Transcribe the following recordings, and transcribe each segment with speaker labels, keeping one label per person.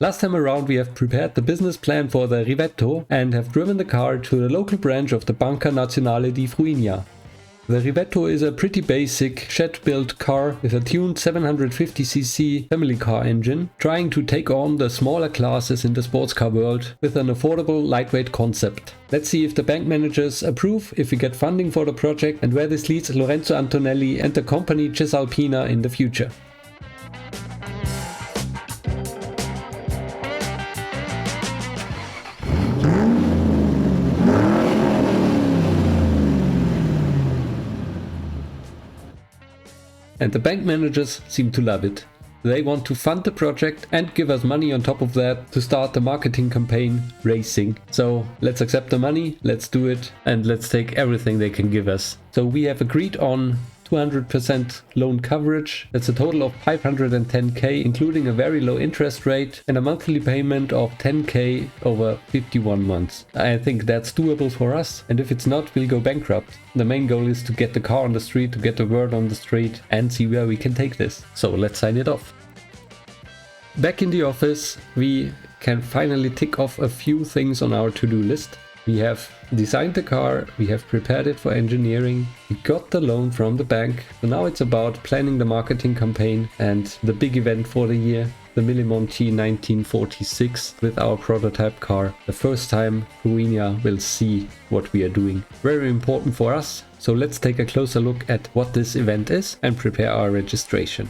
Speaker 1: Last time around we have prepared the business plan for the Rivetto and have driven the car to the local branch of the Banca Nazionale di Fruinia. The Rivetto is a pretty basic shed-built car with a tuned 750cc family car engine, trying to take on the smaller classes in the sports car world with an affordable lightweight concept. Let's see if the bank managers approve, if we get funding for the project, and where this leads Lorenzo Antonelli and the company Cisalpina in the future. And the bank managers seem to love it. They want to fund the project and give us money on top of that to start the marketing campaign racing. So let's accept the money, let's do it, and let's take everything they can give us. So we have agreed on 200% loan coverage. That's a total of 510k, including a very low interest rate and a monthly payment of 10k over 51 months. I think that's doable for us, and if it's not, we'll go bankrupt. The main goal is to get the car on the street, to get the word on the street, and see where we can take this. So let's sign it off. Back in the office, we can finally tick off a few things on our to-do list. We have designed the car, we have prepared it for engineering, we got the loan from the bank, so now it's about planning the marketing campaign and the big event for the year, the Mille Monti 1946 with our prototype car. The first time Fruinia will see what we are doing. Very important for us, so let's take a closer look at what this event is and prepare our registration.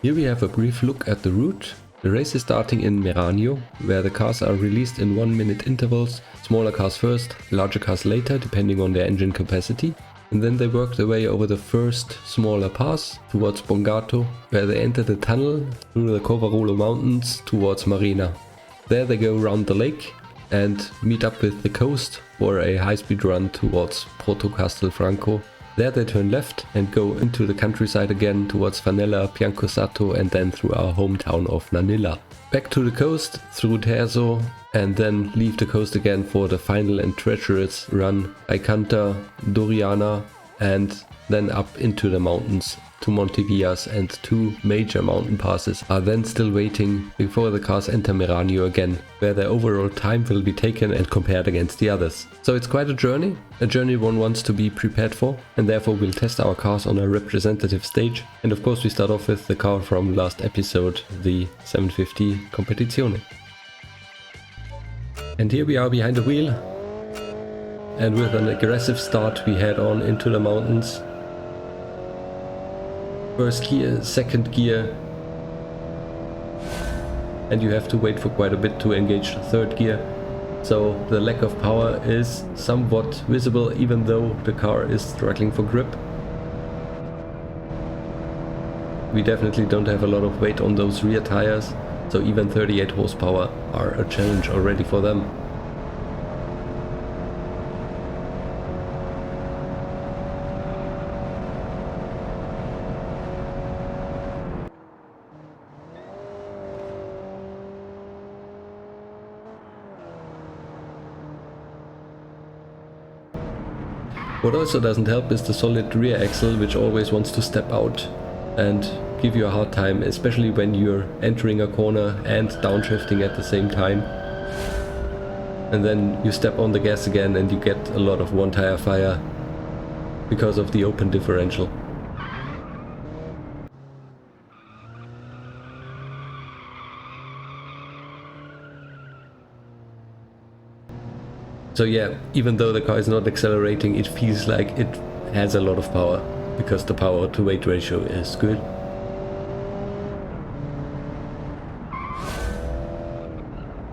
Speaker 1: Here we have a brief look at the route. The race is starting in Meranio, where the cars are released in 1-minute intervals, smaller cars first, larger cars later, depending on their engine capacity. And then they work their way over the first smaller pass towards Bongato, where they enter the tunnel through the Covarolo Mountains towards Marina. There they go around the lake and meet up with the coast for a high-speed run towards Porto Castelfranco. There they turn left and go into the countryside again towards Fanella, Biancosato, and then through our hometown of Nanilla. Back to the coast through Terzo and then leave the coast again for the final and treacherous run Aicanta, Doriana, and then up into the mountains to Montevias, and 2 major mountain passes are then still waiting before the cars enter Meranio again, where their overall time will be taken and compared against the others. So it's quite a journey one wants to be prepared for, and therefore we'll test our cars on a representative stage. And of course we start off with the car from last episode, the 750 Competizione. And here we are behind the wheel, and with an aggressive start we head on into the mountains. First gear, second gear, and you have to wait for quite a bit to engage the third gear. So the lack of power is somewhat visible, even though the car is struggling for grip. We definitely don't have a lot of weight on those rear tires, so even 38 horsepower are a challenge already for them. What also doesn't help is the solid rear axle, which always wants to step out and give you a hard time, especially when you're entering a corner and downshifting at the same time. And then you step on the gas again and you get a lot of one tire fire because of the open differential. So yeah, even though the car is not accelerating, it feels like it has a lot of power, because the power to weight ratio is good.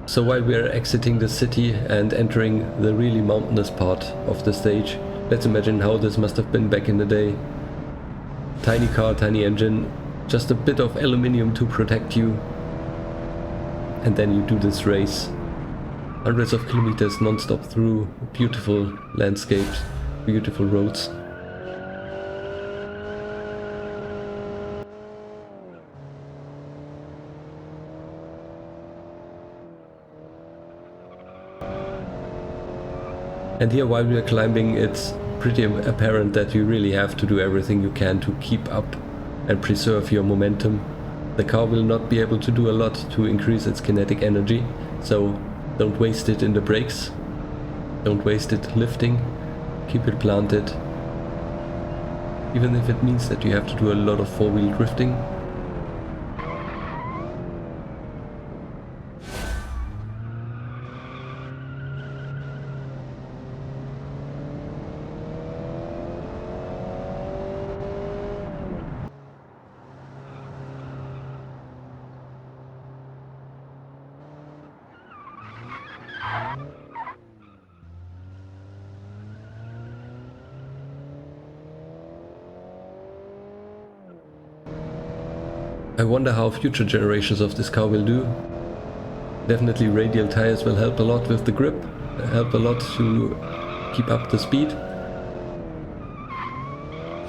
Speaker 1: So while we are exiting the city and entering the really mountainous part of the stage, let's imagine how this must have been back in the day. Tiny car, tiny engine, just a bit of aluminium to protect you, and then you do this race. Hundreds of kilometers non-stop through beautiful landscapes, beautiful roads. And here while we are climbing, it's pretty apparent that you really have to do everything you can to keep up and preserve your momentum. The car will not be able to do a lot to increase its kinetic energy, so don't waste it in the brakes, don't waste it lifting, keep it planted, even if it means that you have to do a lot of four-wheel drifting. I wonder how future generations of this car will do. Definitely radial tires will help a lot with the grip, help a lot to keep up the speed.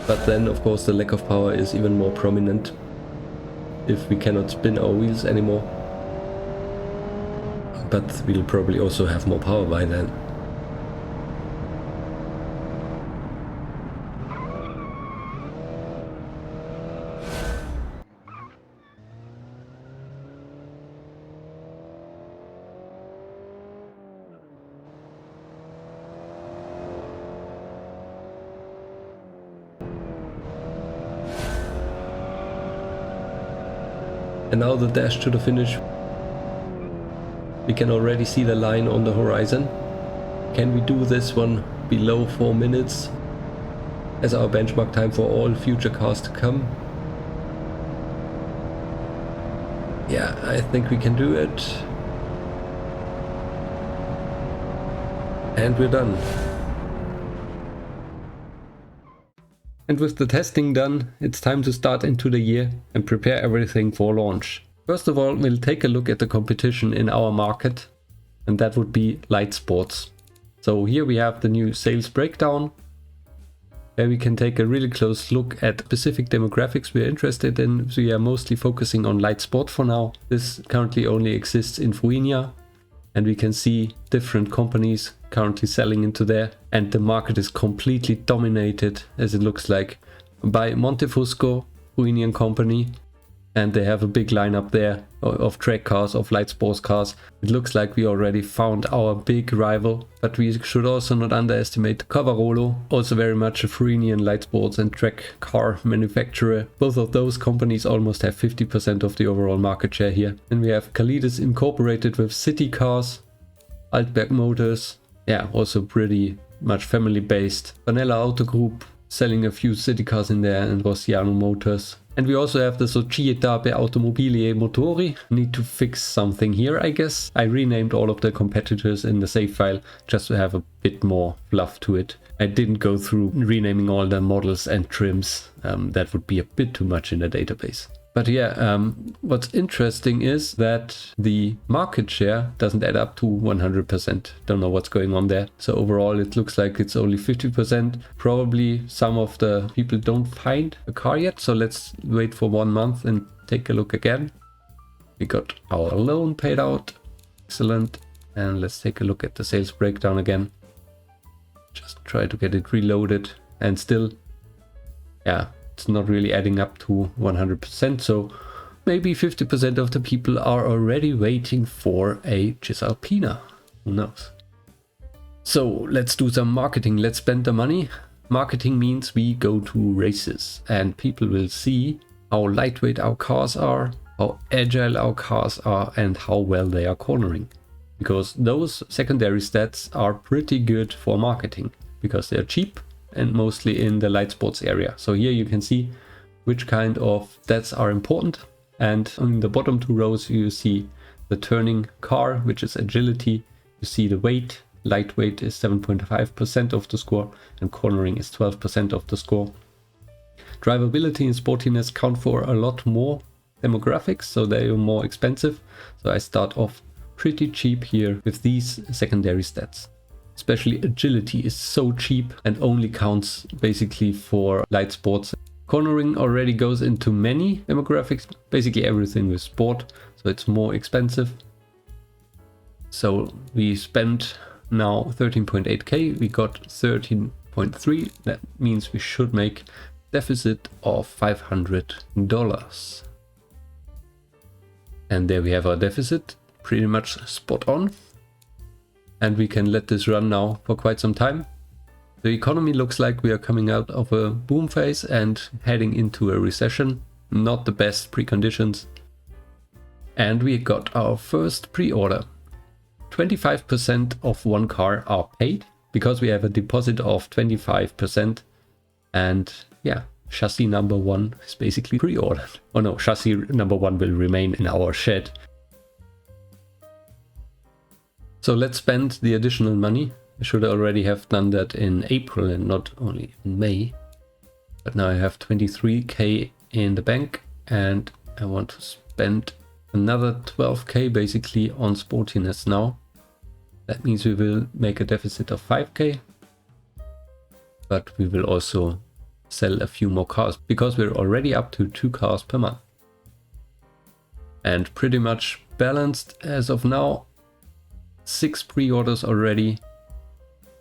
Speaker 1: But then of course the lack of power is even more prominent if we cannot spin our wheels anymore. But we'll probably also have more power by then. And now the dash to the finish. We can already see the line on the horizon. Can we do this one below 4 minutes as our benchmark time for all future cars to come? Yeah, I think we can do it. And we're done. And with the testing done, it's time to start into the year and prepare everything for launch. First of all, we'll take a look at the competition in our market, and that would be light sports. So here we have the new sales breakdown, where we can take a really close look at specific demographics we're interested in. So we are mostly focusing on light sport for now. This currently only exists in Fuinia, and we can see different companies currently selling into there, and the market is completely dominated, as it looks like, by Montefusco, Fuinian company, and they have a big lineup there of track cars, of light sports cars. It looks like we already found our big rival, but we should also not underestimate Cavarolo, also very much a Fuinian light sports and track car manufacturer. Both of those companies almost have 50% of the overall market share here. And we have Calidus Incorporated with City Cars, Altberg Motors, yeah, also pretty much family based. Vanella Auto Group selling a few city cars in there, and Rossiano Motors. And we also have the Società per Automobili e Motori. Need to fix something here, I guess. I renamed all of the competitors in the save file just to have a bit more fluff to it. I didn't go through renaming all the models and trims. That would be a bit too much in the database. But yeah, what's interesting is that the market share doesn't add up to 100%. Don't know what's going on there. So overall, it looks like it's only 50%. Probably some of the people don't find a car yet. So let's wait for 1 month and take a look again. We got our loan paid out. Excellent. And let's take a look at the sales breakdown again. Just try to get it reloaded. And still, yeah, it's not really adding up to 100%, so maybe 50% of the people are already waiting for a Cisalpina. Who knows? So let's do some marketing. Let's spend the money. Marketing means we go to races and people will see how lightweight our cars are, how agile our cars are, and how well they are cornering. Because those secondary stats are pretty good for marketing because they're cheap and mostly in the light sports area. So here you can see which kind of stats are important. And on the bottom 2 rows, you see the turning car, which is agility. You see the weight. Lightweight is 7.5% of the score and cornering is 12% of the score. Drivability and sportiness count for a lot more demographics, so they are more expensive. So I start off pretty cheap here with these secondary stats. Especially agility is so cheap and only counts basically for light sports. Cornering already goes into many demographics, basically everything with sport, so it's more expensive. So we spent now 13.8k, we got 13.3, that means we should make deficit of $500. And there we have our deficit, pretty much spot on. And we can let this run now for quite some time. The economy looks like we are coming out of a boom phase and heading into a recession. Not the best preconditions. And we got our first pre-order. 25% of one car are paid because we have a deposit of 25%. And yeah, chassis number 1 is basically pre-ordered. Oh no, chassis number 1 will remain in our shed. So let's spend the additional money. I should already have done that in April and not only in May. But now I have 23k in the bank and I want to spend another 12k basically on sportiness now. That means we will make a deficit of 5k. But we will also sell a few more cars because we're already up to 2 cars per month. And pretty much balanced as of now. 6 pre-orders already.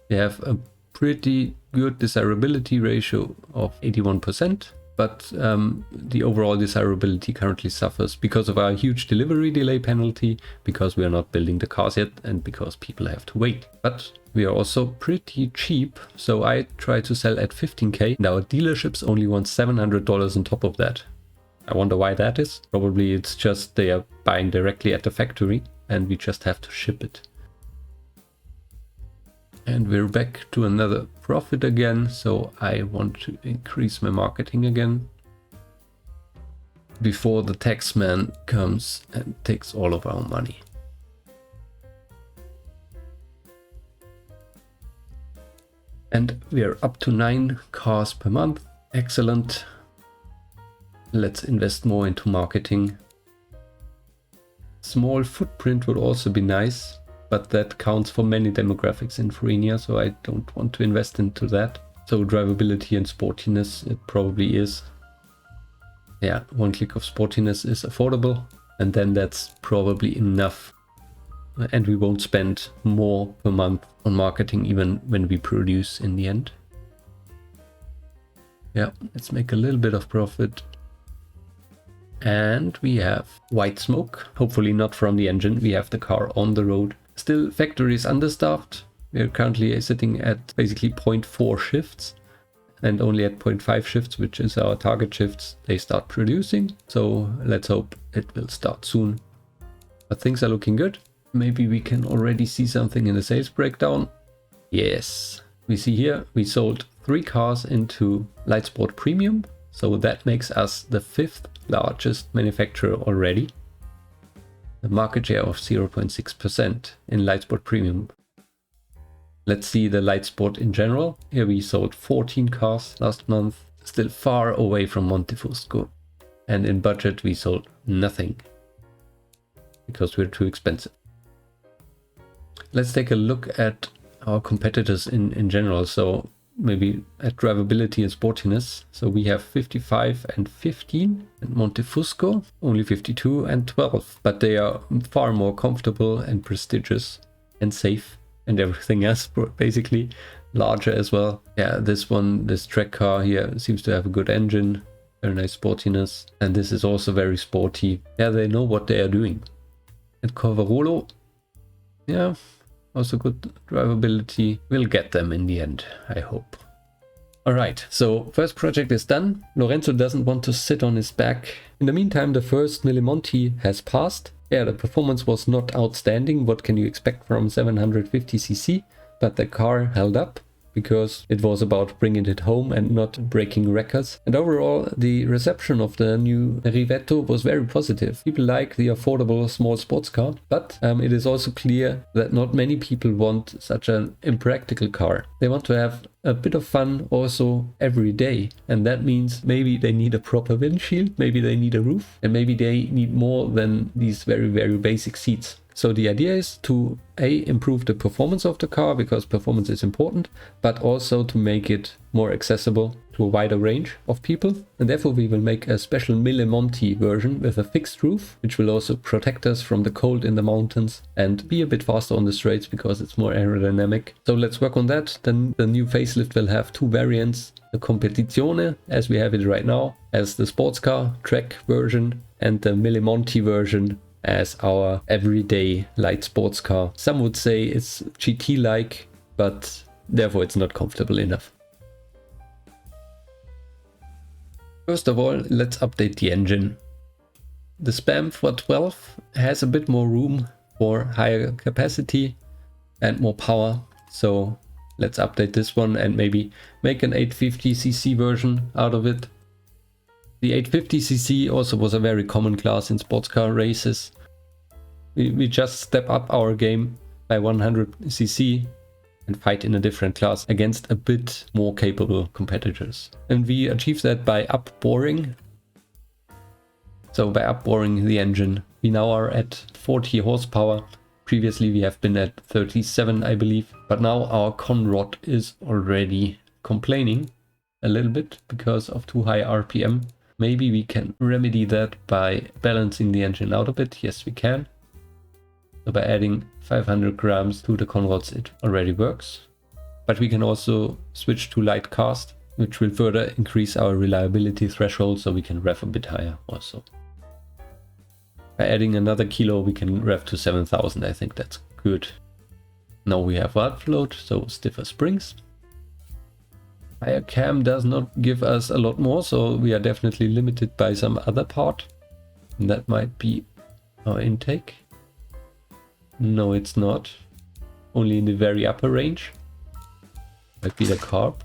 Speaker 1: We have a pretty good desirability ratio of 81%, but the overall desirability currently suffers because of our huge delivery delay penalty, because we are not building the cars yet and because people have to wait. But we are also pretty cheap, so I try to sell at 15k and our dealerships only want $700 on top of that. I wonder why that is. Probably it's just they are buying directly at the factory and we just have to ship it. And we're back to another profit again, so I want to increase my marketing again before the tax man comes and takes all of our money. And we are up to 9 cars per month. Excellent. Let's invest more into marketing. Small footprint would also be nice. But that counts for many demographics in Farina, so I don't want to invest into that. So drivability and sportiness, it probably is. Yeah, 1 click of sportiness is affordable, and then that's probably enough. And we won't spend more per month on marketing even when we produce in the end. Yeah, let's make a little bit of profit. And we have white smoke, hopefully not from the engine. We have the car on the road. Still, factory is understaffed. We're currently sitting at basically 0.4 shifts and only at 0.5 shifts, which is our target shifts. They start producing, so let's hope it will start soon. But things are looking good. Maybe we can already see something in the sales breakdown. Yes, we see here we sold 3 cars into Light Sport Premium, so that makes us the 5th largest manufacturer already. A market share of 0.6% in Light Sport Premium. Let's see the Light Sport in general. Here we sold 14 cars last month, still far away from Montefusco. And in budget we sold nothing because we're too expensive. Let's take a look at our competitors in general. So maybe at drivability and sportiness. So we have 55 and 15, and Montefusco only 52 and 12, but they are far more comfortable and prestigious and safe and everything else, basically larger as well. Yeah, this one, this track car here seems to have a good engine, very nice sportiness, and this is also very sporty. Yeah, they know what they are doing. And Corvarolo, yeah, also good drivability. We'll get them in the end, I hope. Alright, so first project is done. Lorenzo doesn't want to sit on his back. In the meantime, the first Mille Monti has passed. Yeah, the performance was not outstanding. What can you expect from 750cc? But the car held up because it was about bringing it home and not breaking records. And overall, the reception of the new Rivetto was very positive. People like the affordable small sports car, but it is also clear that not many people want such an impractical car. They want to have a bit of fun also every day. And that means maybe they need a proper windshield, maybe they need a roof, and maybe they need more than these very, very basic seats. So the idea is to improve the performance of the car, because performance is important, but also to make it more accessible to a wider range of people. And therefore we will make a special Mille Monti version with a fixed roof, which will also protect us from the cold in the mountains and be a bit faster on the straights because it's more aerodynamic. So let's work on that. Then the new facelift will have 2 variants, the Competizione, as we have it right now, as the sports car track version, and the Mille Monti version as our everyday light sports car. Some would say it's GT-like, but therefore it's not comfortable enough. First of all, let's update the engine. The SPAM 412 has a bit more room for higher capacity and more power, so let's update this one and maybe make an 850cc version out of it. The 850cc also was a very common class in sports car races. We just step up our game by 100cc and fight in a different class against a bit more capable competitors. And we achieve that by upboring. So by upboring the engine, we now are at 40 horsepower. Previously we have been at 37, I believe. But now our con rod is already complaining a little bit because of too high RPM. Maybe we can remedy that by balancing the engine out a bit. Yes, we can. So by adding 500 grams to the con rods, it already works. But we can also switch to light cast, which will further increase our reliability threshold, so we can rev a bit higher also. By adding another kilo, we can rev to 7,000. I think that's good. Now we have valve float, so stiffer springs. Higher cam does not give us a lot more, so we are definitely limited by some other part. And that might be our intake. No, it's not. Only in the very upper range. Might be the carb.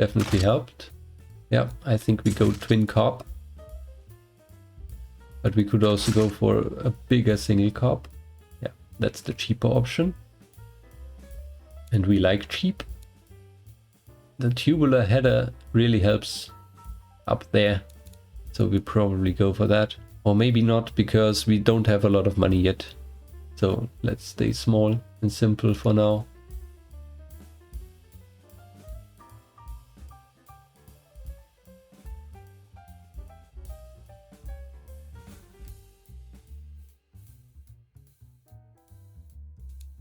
Speaker 1: Definitely helped. Yeah, I think we go twin carb. But we could also go for a bigger single carb. Yeah, that's the cheaper option. And we like cheap. The tubular header really helps up there. So we probably go for that. Or maybe not, because we don't have a lot of money yet. So let's stay small and simple for now.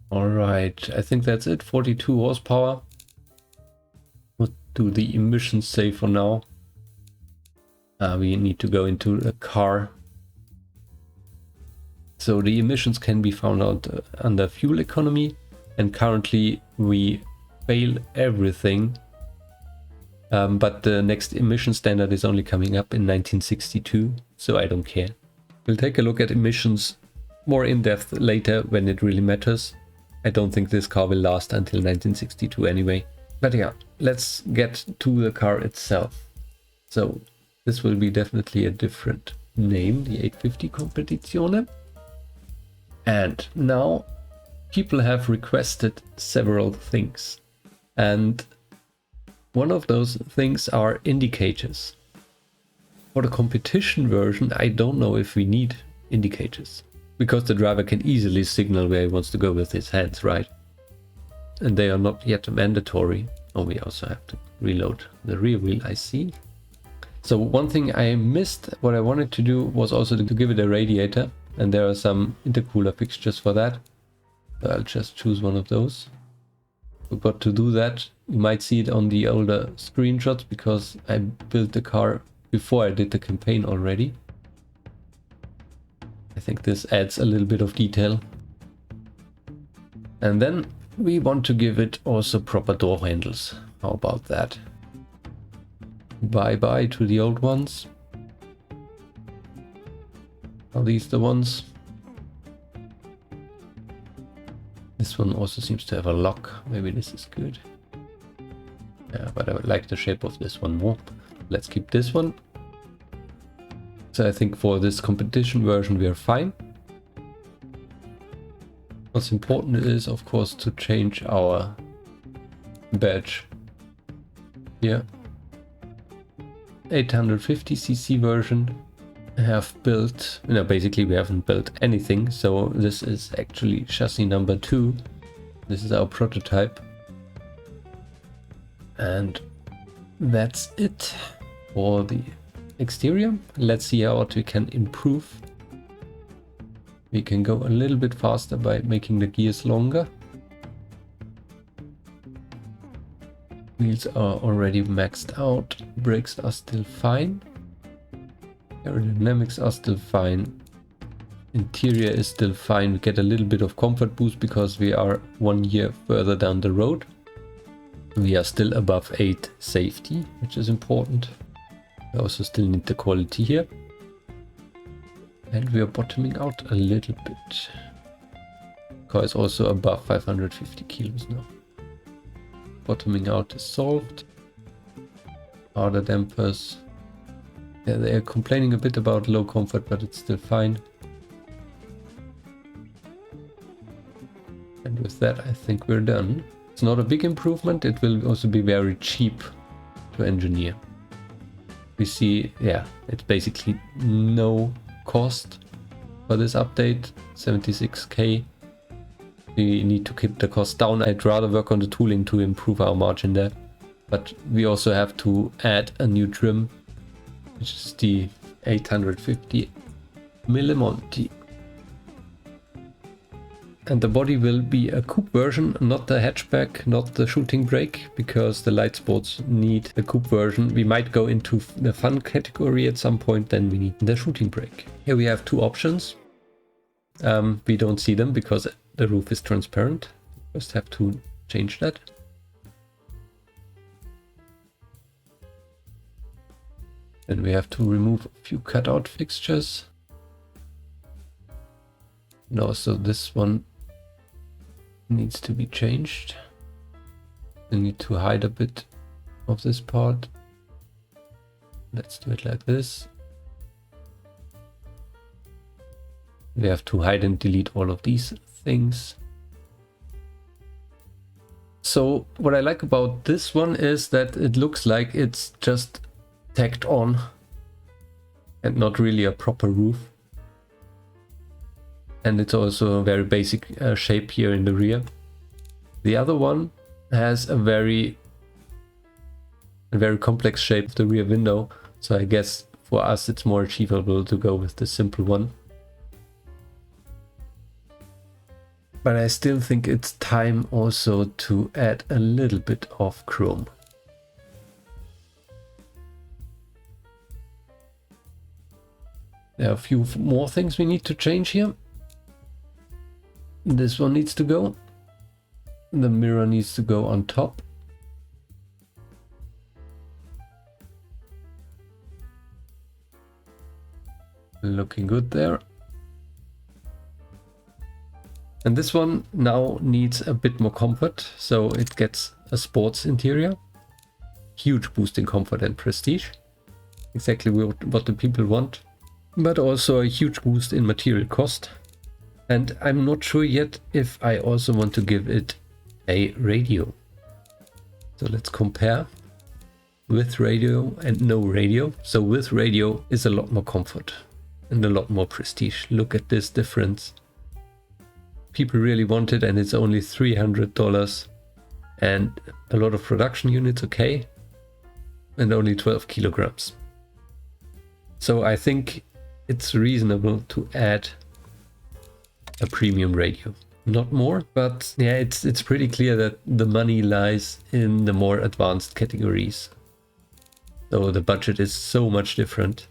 Speaker 1: Alright, I think that's it. 42 horsepower. We'll do the emissions save for now. We need to go into a car. So the emissions can be found out under fuel economy, and currently we fail everything. But the next emission standard is only coming up in 1962, so I don't care. We'll take a look at emissions more in depth later when it really matters. I don't think this car will last until 1962 anyway. But yeah, let's get to the car itself. So this will be definitely a different name, the 850 Competizione. And now people have requested several things. And one of those things are indicators. For the competition version, I don't know if we need indicators, because the driver can easily signal where he wants to go with his hands, right? And they are not yet mandatory. Oh, we also have to reload the rear wheel, I see. So one thing I missed, what I wanted to do was also to give it a radiator, and there are some intercooler fixtures for that. So I'll just choose one of those. Forgot to do that. You might see it on the older screenshots because I built the car before I did the campaign already. I think this adds a little bit of detail. And then we want to give it also proper door handles. How about that? Bye bye to the old ones. Are these the ones? This one also seems to have a lock. Maybe this is good. Yeah, but I would like the shape of this one more. Let's keep this one. So I think for this competition version we are fine. What's important is, of course, to change our badge here. 850cc version. Have built, basically we haven't built anything, so this is actually chassis number 2. This is our prototype, and that's it for the exterior. Let's see what we can improve. We can go a little bit faster by making the gears longer. Wheels are already maxed out, brakes are still fine. Aerodynamics are still fine. Interior is still fine. We get a little bit of comfort boost because we are 1 year further down the road. We are still above 8 safety, which is important. We also still need the quality here. And we are bottoming out a little bit. Car is also above 550 kilos now. Bottoming out is solved. Harder dampers. Yeah, they are complaining a bit about low comfort, but it's still fine. And with that, I think we're done. It's not a big improvement. It will also be very cheap to engineer. We see, yeah, it's basically no cost for this update, 76k. We need to keep the cost down. I'd rather work on the tooling to improve our margin there. But we also have to add a new trim, which is the 850 Mille Monti. And the body will be a coupe version, not the hatchback, not the shooting brake, because the light sports need the coupe version. We might go into the fun category at some point, then we need the shooting brake. Here we have two options. We don't see them because the roof is transparent. Just have to change that. Then we have to remove a few cutout fixtures. And also this one needs to be changed. We need to hide a bit of this part. Let's do it like this. We have to hide and delete all of these things. So what I like about this one is that it looks like it's just tacked on and not really a proper roof. And it's also a very basic shape here in the rear. The other one has a very complex shape of the rear window. So I guess for us it's more achievable to go with the simple one. But I still think it's time also to add a little bit of chrome. There are a few more things we need to change here. This one needs to go. The mirror needs to go on top. Looking good there. And this one now needs a bit more comfort, so it gets a sports interior. Huge boost in comfort and prestige. Exactly what the people want. But also a huge boost in material cost. And I'm not sure yet if I also want to give it a radio. So let's compare with radio and no radio. So with radio is a lot more comfort and a lot more prestige. Look at this difference. People really want it, and it's only $300 and a lot of production units, okay, and only 12 kilograms. So I think it's reasonable to add a premium radio. Not more, but yeah, it's pretty clear that the money lies in the more advanced categories. So the budget is so much different.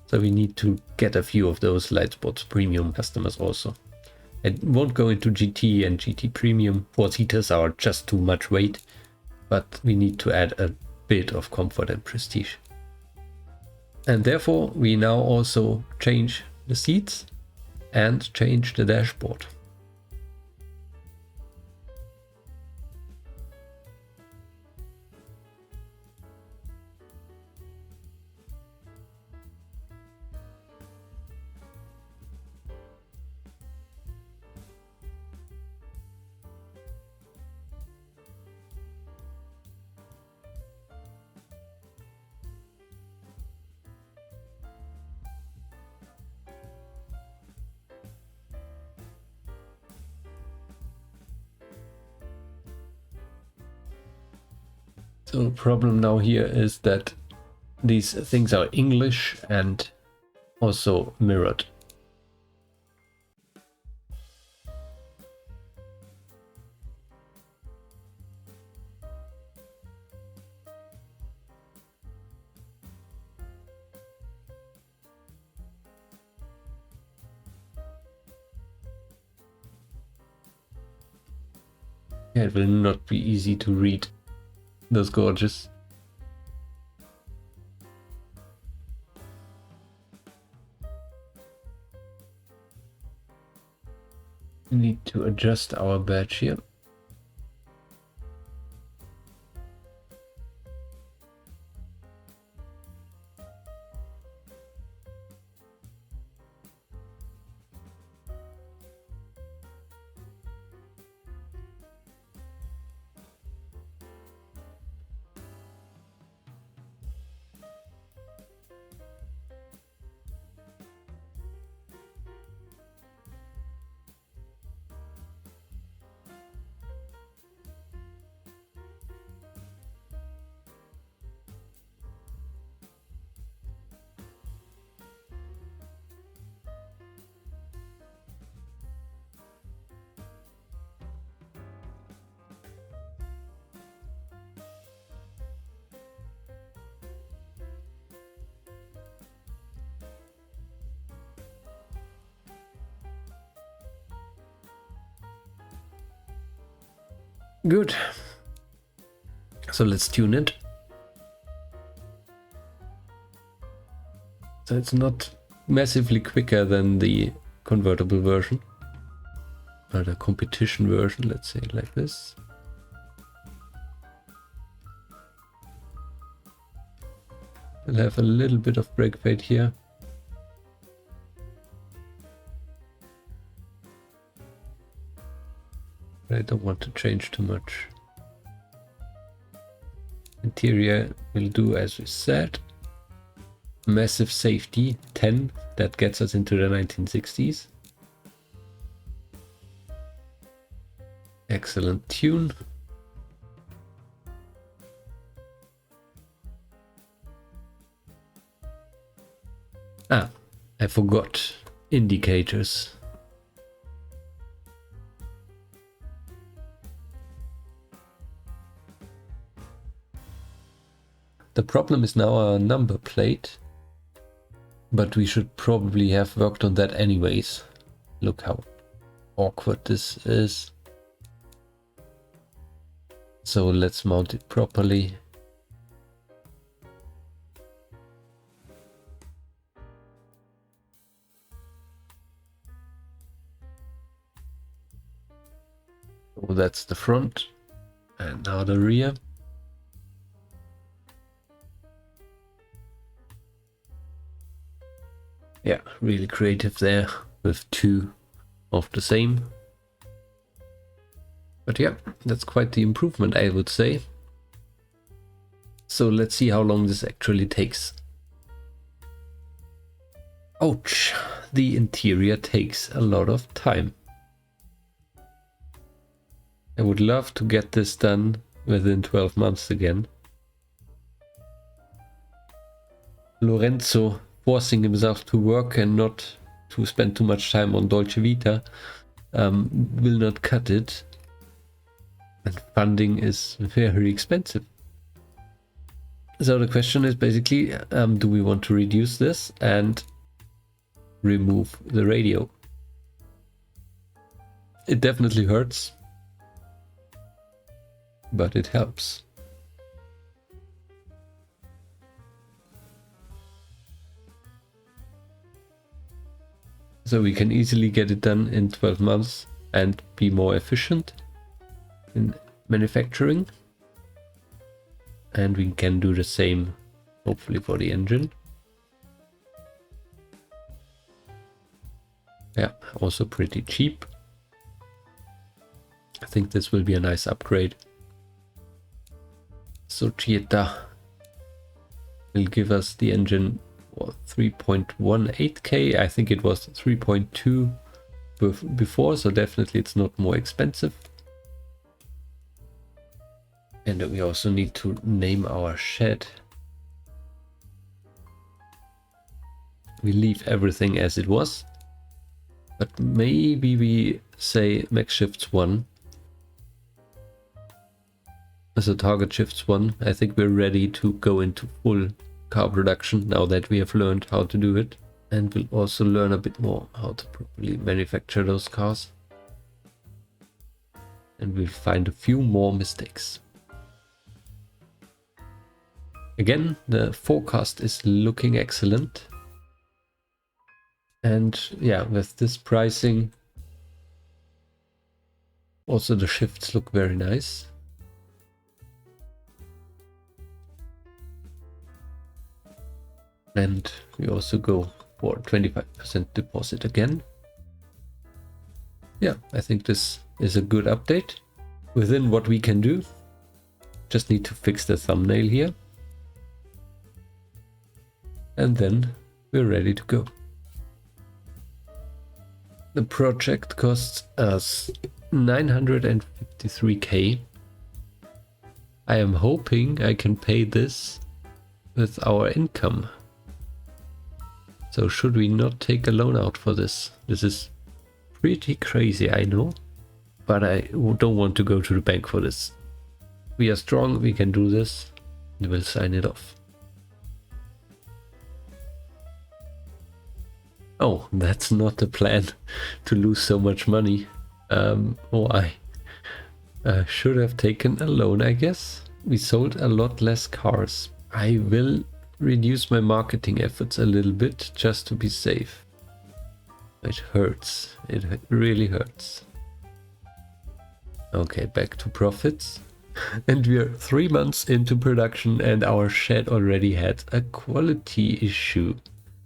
Speaker 1: So we need to get a few of those light sports premium customers also. I won't go into GT and GT Premium. 4-seaters are just too much weight, but we need to add a bit of comfort and prestige. And therefore we now also change the seats and change the dashboard. So the problem now here is that these things are English and also mirrored. Yeah, it will not be easy to read those gauges. We need to adjust our badge here. Good. So let's tune it. So it's not massively quicker than the convertible version, but a competition version, let's say like this. We'll have a little bit of brake fade here. I don't want to change too much. Interior will do as we said. Massive safety, 10. That gets us into the 1960s. Excellent tune. Ah, I forgot indicators. The problem is now our number plate, but we should probably have worked on that anyways. Look how awkward this is. So let's mount it properly. So that's the front, and now the rear. Yeah, really creative there with two of the same. But yeah, that's quite the improvement, I would say. So let's see how long this actually takes. Ouch, the interior takes a lot of time. I would love to get this done within 12 months again. Lorenzo forcing himself to work and not to spend too much time on Dolce Vita will not cut it. And funding is very expensive. So the question is basically, do we want to reduce this and remove the radio? It definitely hurts, but it helps. So we can easily get it done in 12 months and be more efficient in manufacturing. And we can do the same, hopefully, for the engine. Yeah, also pretty cheap. I think this will be a nice upgrade. Società will give us the engine 3.18k. I think it was 3.2 before, so definitely it's not more expensive. And we also need to name our shed. We leave everything as it was, but maybe we say max shifts 1. As a target shifts 1, I think we're ready to go into full car production now that we have learned how to do it, and we'll also learn a bit more how to properly manufacture those cars. and we'll find a few more mistakes. Again, the forecast is looking excellent. And yeah, with this pricing, also the shifts look very nice. And we also go for 25% deposit again. Yeah, I think this is a good update within what we can do. Just need to fix the thumbnail here. And then we're ready to go. The project costs us 953k. I am hoping I can pay this with our income. So should we not take a loan out for this? This is pretty crazy, I know, but I don't want to go to the bank for this. We are strong, we can do this, and we'll sign it off. Oh, that's not the plan, to lose so much money. I should have taken a loan, I guess. We sold a lot less cars. I will reduce my marketing efforts a little bit just to be safe. It hurts. It really hurts. Okay, back to profits. And we are 3 months into production and our shed already had a quality issue.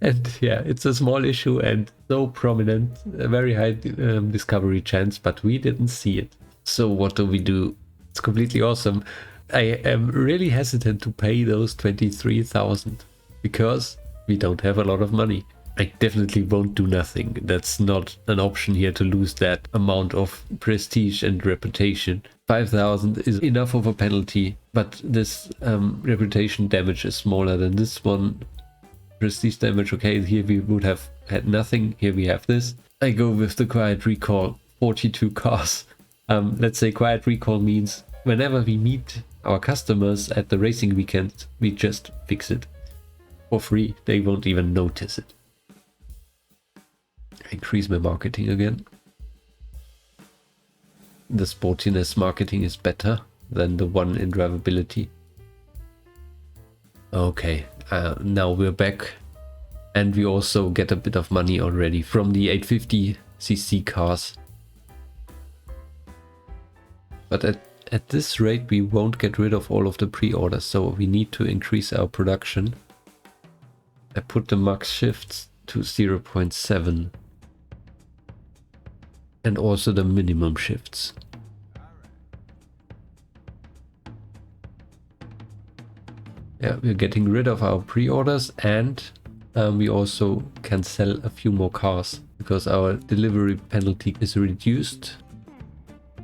Speaker 1: And yeah, it's a small issue and so prominent, a very high discovery chance, but we didn't see it. So what do? It's completely awesome. I am really hesitant to pay those 23,000 because we don't have a lot of money. I definitely won't do nothing. That's not an option here to lose that amount of prestige and reputation. 5,000 is enough of a penalty, but this reputation damage is smaller than this one. Prestige damage, okay, here we would have had nothing. Here we have this. I go with the quiet recall, 42 cars. Let's say quiet recall means whenever we meet our customers at the racing weekend, we just fix it for free. They won't even notice it. Increase my marketing again. The sportiness marketing is better than the one in drivability. Okay, now we're back, and we also get a bit of money already from the 850cc cars. But at this rate we won't get rid of all of the pre-orders, so we need to increase our production. I put the max shifts to 0.7 and also the minimum shifts. Yeah, we're getting rid of our pre-orders, and we also can sell a few more cars because our delivery penalty is reduced.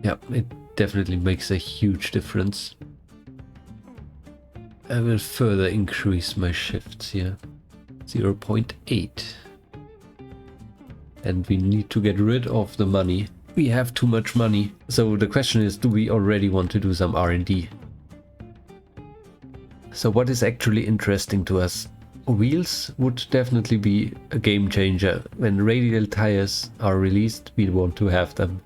Speaker 1: Yeah, it definitely makes a huge difference. I will further increase my shifts here. 0.8. And we need to get rid of the money. We have too much money. So the question is, do we already want to do some R&D? So what is actually interesting to us? Wheels would definitely be a game changer. When radial tires are released, we want to have them.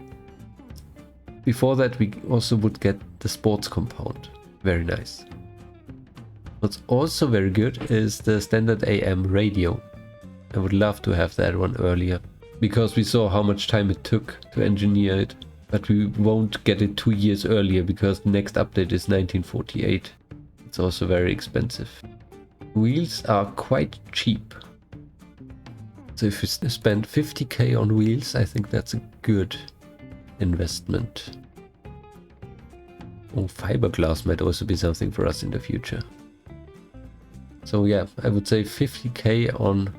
Speaker 1: Before that, we also would get the sports compound. Very nice. What's also very good is the standard AM radio. I would love to have that one earlier, because we saw how much time it took to engineer it. But we won't get it 2 years earlier because the next update is 1948. It's also very expensive. Wheels are quite cheap. So if you spend 50k on wheels, I think that's a good investment. Oh, fiberglass might also be something for us in the future. So yeah, I would say 50k on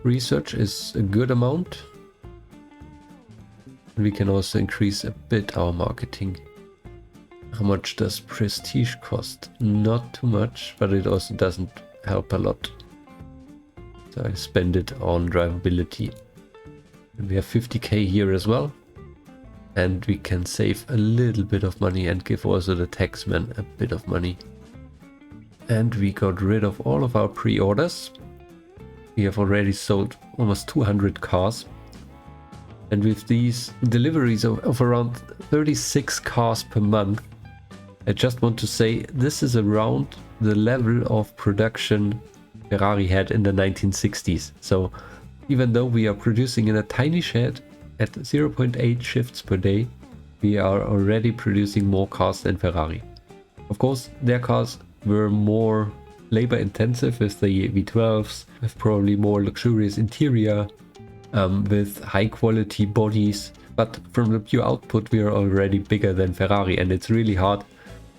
Speaker 1: research is a good amount. We can also increase a bit our marketing. How much does prestige cost? Not too much, but it also doesn't help a lot. So I spend it on drivability. And we have 50k here as well. And we can save a little bit of money and give also the taxman a bit of money. And we got rid of all of our pre-orders. We have already sold almost 200 cars. And with these deliveries of around 36 cars per month, I just want to say this is around the level of production Ferrari had in the 1960s. So even though we are producing in a tiny shed at 0.8 shifts per day, we are already producing more cars than Ferrari. Of course, their cars were more labor intensive with the V12s, with probably more luxurious interior, with high quality bodies. But from the pure output, we are already bigger than Ferrari, and it's really hard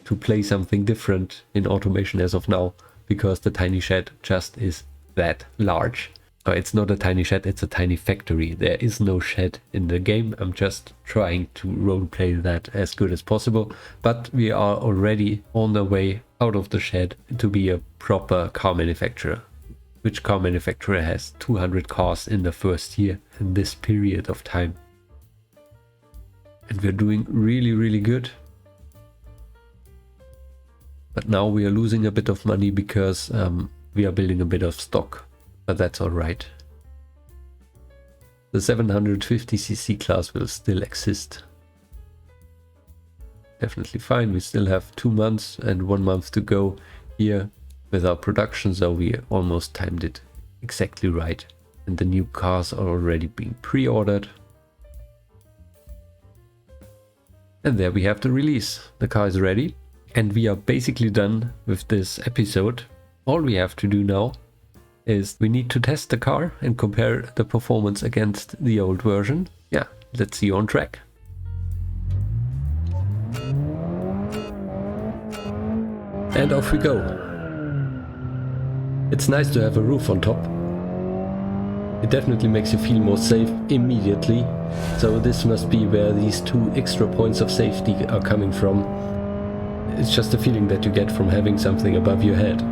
Speaker 1: to play something different in automation as of now, because the tiny shed just is that large. It's not a tiny shed, it's a tiny factory. There is no shed in the game. I'm just trying to roleplay that as good as possible. But we are already on the way out of the shed to be a proper car manufacturer. Which car manufacturer has 200 cars in the first year in this period of time? And we're doing really good. But now we are losing a bit of money because we are building a bit of stock. But that's alright. The 750cc class will still exist. Definitely fine. We still have 2 months and 1 month to go here with our production, so we almost timed it exactly right. And the new cars are already being pre-ordered. And there we have the release. The car is ready. And we are basically done with this episode. All we have to do now is we need to test the car and compare the performance against the old version. Yeah, let's see you on track. And off we go. It's nice to have a roof on top. It definitely makes you feel more safe immediately. So this must be where these 2 extra points of safety are coming from. It's just a feeling that you get from having something above your head.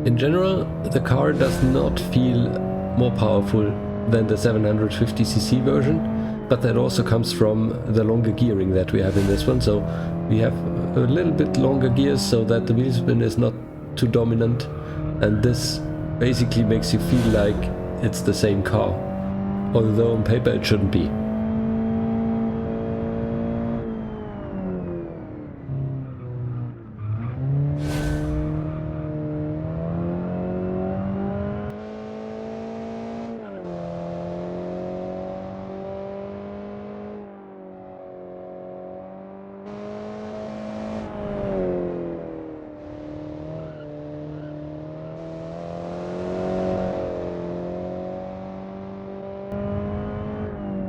Speaker 1: In general, the car does not feel more powerful than the 750cc version, but that also comes from the longer gearing that we have in this one. So we have a little bit longer gears so that the wheel spin is not too dominant, and this basically makes you feel like it's the same car, although on paper it shouldn't be.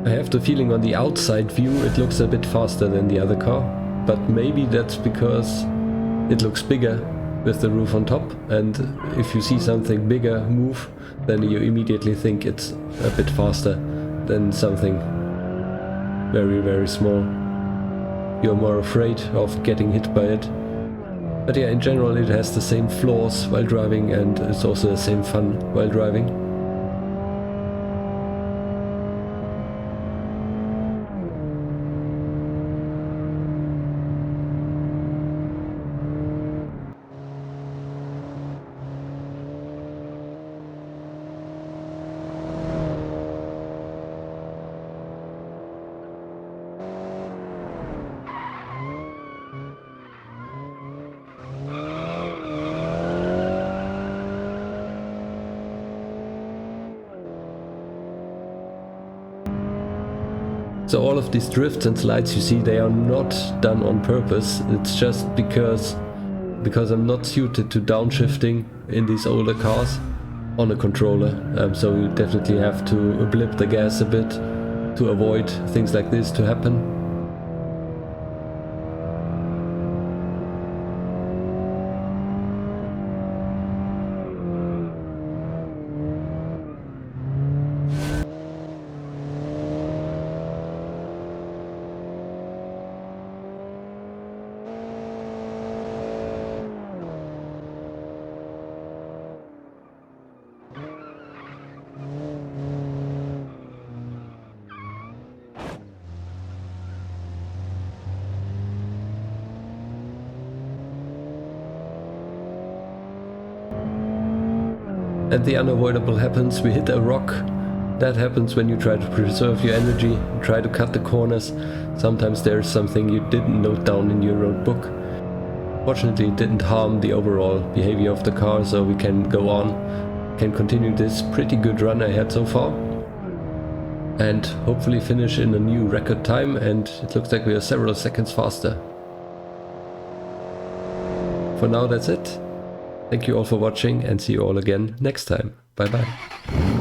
Speaker 1: I have the feeling on the outside view it looks a bit faster than the other car, but maybe that's because it looks bigger with the roof on top, and if you see something bigger move, then you immediately think it's a bit faster than something very small. You're more afraid of getting hit by it. But yeah, in general it has the same flaws while driving, and it's also the same fun while driving. So all of these drifts and slides you see, they are not done on purpose. It's just because I'm not suited to downshifting in these older cars on a controller. So you definitely have to blip the gas a bit to avoid things like this to happen. and the unavoidable happens. We hit a rock. That happens when you try to preserve your energy, try to cut the corners. Sometimes there's something you didn't note down in your road book. Fortunately, it didn't harm the overall behavior of the car, so we can go on, can continue this pretty good run I had so far, and hopefully finish in a new record time, and it looks like we are several seconds faster. For now, that's it. Thank you all for watching, and see you all again next time. Bye bye.